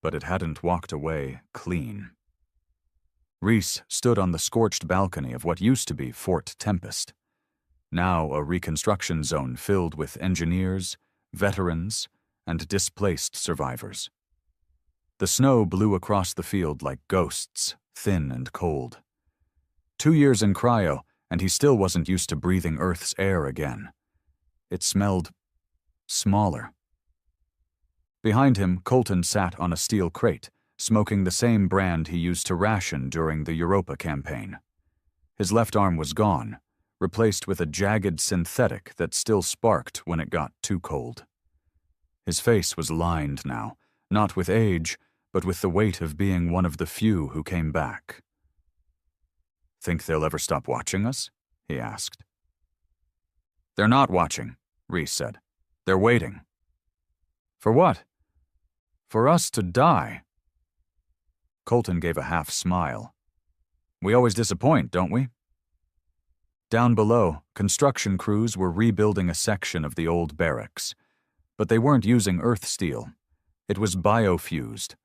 But it hadn't walked away clean. Reese stood on the scorched balcony of what used to be Fort Tempest. Now a reconstruction zone filled with engineers, veterans, and displaced survivors. The snow blew across the field like ghosts, thin and cold. 2 years in cryo, and he still wasn't used to breathing Earth's air again. It smelled smaller. Behind him, Colton sat on a steel crate, smoking the same brand he used to ration during the Europa campaign. His left arm was gone, replaced with a jagged synthetic that still sparked when it got too cold. His face was lined now, not with age, but with the weight of being one of the few who came back. "Think they'll ever stop watching us?" he asked. "They're not watching," Reese said. "They're waiting." "For what?" "For us to die." Colton gave a half smile. "We always disappoint, don't we?" Down below, construction crews were rebuilding a section of the old barracks. But they weren't using earth steel. It was biofused,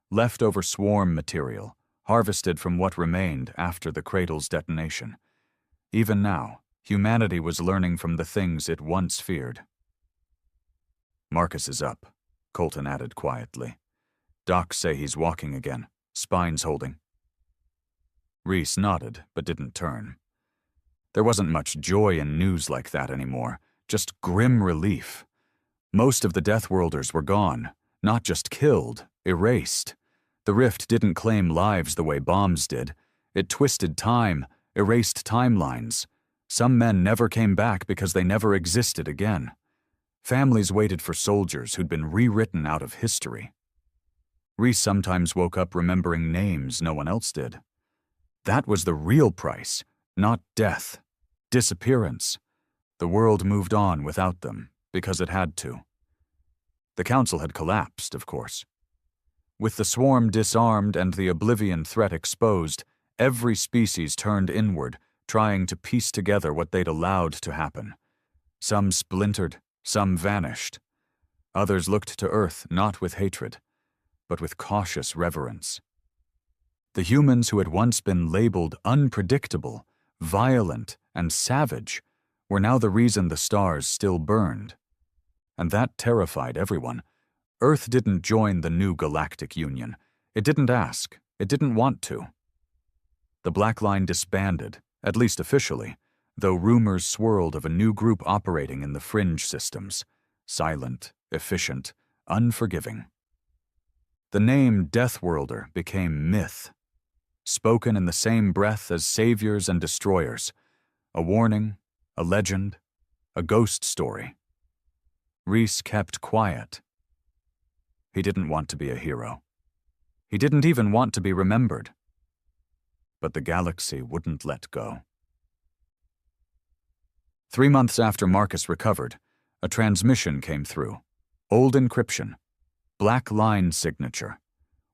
leftover swarm material, harvested from what remained after the cradle's detonation. Even now, humanity was learning from the things it once feared. "Marcus is up," Colton added quietly. "Docs say he's walking again, spines holding." Reese nodded, but didn't turn. There wasn't much joy in news like that anymore, just grim relief. Most of the Deathworlders were gone, not just killed, erased. The rift didn't claim lives the way bombs did. It twisted time, erased timelines. Some men never came back because they never existed again. Families waited for soldiers who'd been rewritten out of history. Reese sometimes woke up remembering names no one else did. That was the real price, not death, disappearance. The world moved on without them, because it had to. The council had collapsed, of course. With the swarm disarmed and the oblivion threat exposed, every species turned inward, trying to piece together what they'd allowed to happen. Some splintered, some vanished. Others looked to Earth not with hatred, but with cautious reverence. The humans who had once been labeled unpredictable, violent, and savage were now the reason the stars still burned. And that terrified everyone. Earth didn't join the new Galactic Union. It didn't ask. It didn't want to. The Black Line disbanded, at least officially, though rumors swirled of a new group operating in the fringe systems, silent, efficient, unforgiving. The name Deathworlder became myth, spoken in the same breath as saviors and destroyers, a warning, a legend, a ghost story. Reese kept quiet. He didn't want to be a hero. He didn't even want to be remembered. But the galaxy wouldn't let go. 3 months after Marcus recovered, a transmission came through, Old encryption. Black line signature.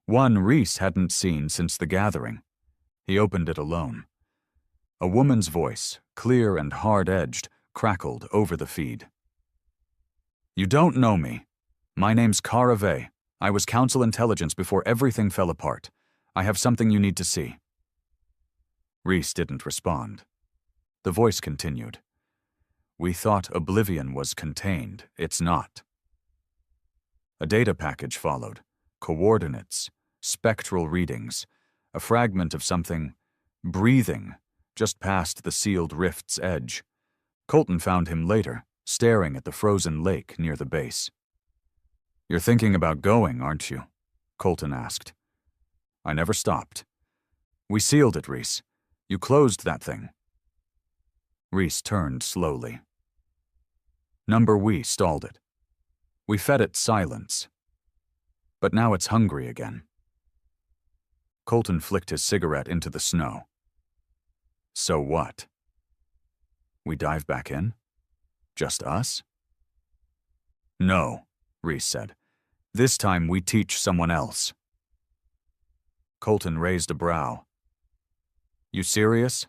One Reese hadn't seen since the gathering. He opened it alone. A woman's voice, clear and hard-edged, crackled over the feed. "You don't know me. My name's Kara Vey. I was Council Intelligence before everything fell apart. I have something you need to see." Reese didn't respond. The voice continued. "We thought Oblivion was contained. It's not." A data package followed. Coordinates, spectral readings, a fragment of something breathing just past the sealed rift's edge. Colton found him later, staring at the frozen lake near the base. "You're thinking about going, aren't you?" Colton asked. "I never stopped." "We sealed it, Reese. You closed that thing." Reese turned slowly. We stalled it. We fed it silence. But now it's hungry again. Colton flicked his cigarette into the snow. "So what? We dive back in? Just us?" "No," Reese said. "This time we teach someone else." Colton raised a brow. "You serious?"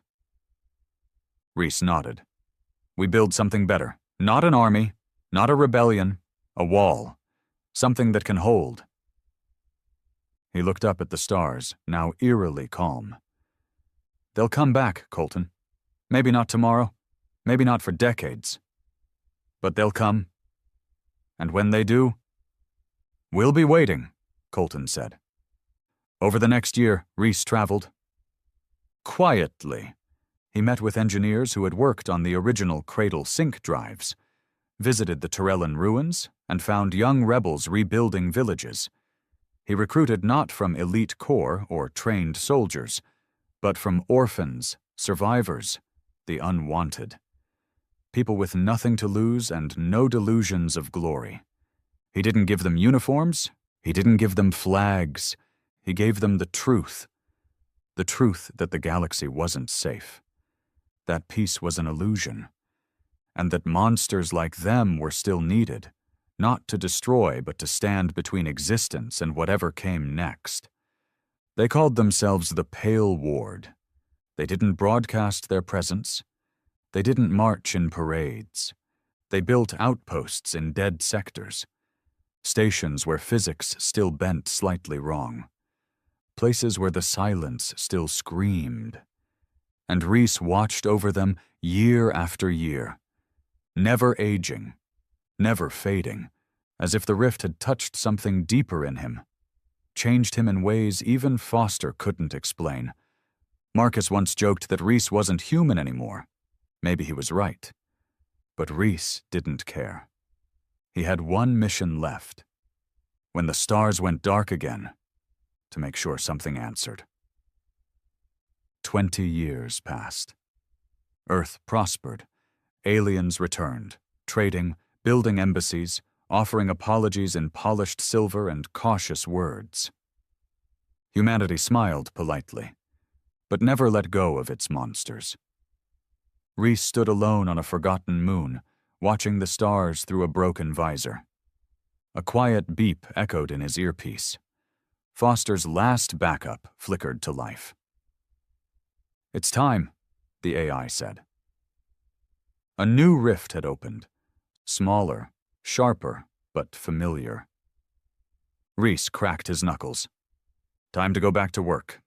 Reese nodded. "We build something better. Not an army, not a rebellion, a wall. Something that can hold." He looked up at the stars, now eerily calm. "They'll come back, Colton. Maybe not tomorrow, maybe not for decades. But they'll come. And when they do, we'll be waiting," Colton said. Over the next year, Reese traveled. Quietly. He met with engineers who had worked on the original Cradle Sync drives, visited the Torellan ruins, and found young rebels rebuilding villages. He recruited not from elite corps or trained soldiers, but from orphans, survivors, the unwanted. People with nothing to lose and no delusions of glory. He didn't give them uniforms, he didn't give them flags, he gave them the truth that the galaxy wasn't safe, that peace was an illusion, and that monsters like them were still needed, not to destroy but to stand between existence and whatever came next. They called themselves the Pale Ward. They didn't broadcast their presence. They didn't march in parades. They built outposts in dead sectors, stations where physics still bent slightly wrong, places where the silence still screamed. And Reese watched over them year after year, never aging, never fading, as if the rift had touched something deeper in him, changed him in ways even Foster couldn't explain. Marcus once joked that Reese wasn't human anymore. Maybe he was right. But Reese didn't care. He had one mission left. When the stars went dark again, to make sure something answered. 20 years passed. Earth prospered. Aliens returned, trading, building embassies, offering apologies in polished silver and cautious words. Humanity smiled politely, but never let go of its monsters. Reese stood alone on a forgotten moon, watching the stars through a broken visor. A quiet beep echoed in his earpiece. Foster's last backup flickered to life. "It's time," the AI said. A new rift had opened, smaller, sharper, but familiar. Reese cracked his knuckles. "Time to go back to work."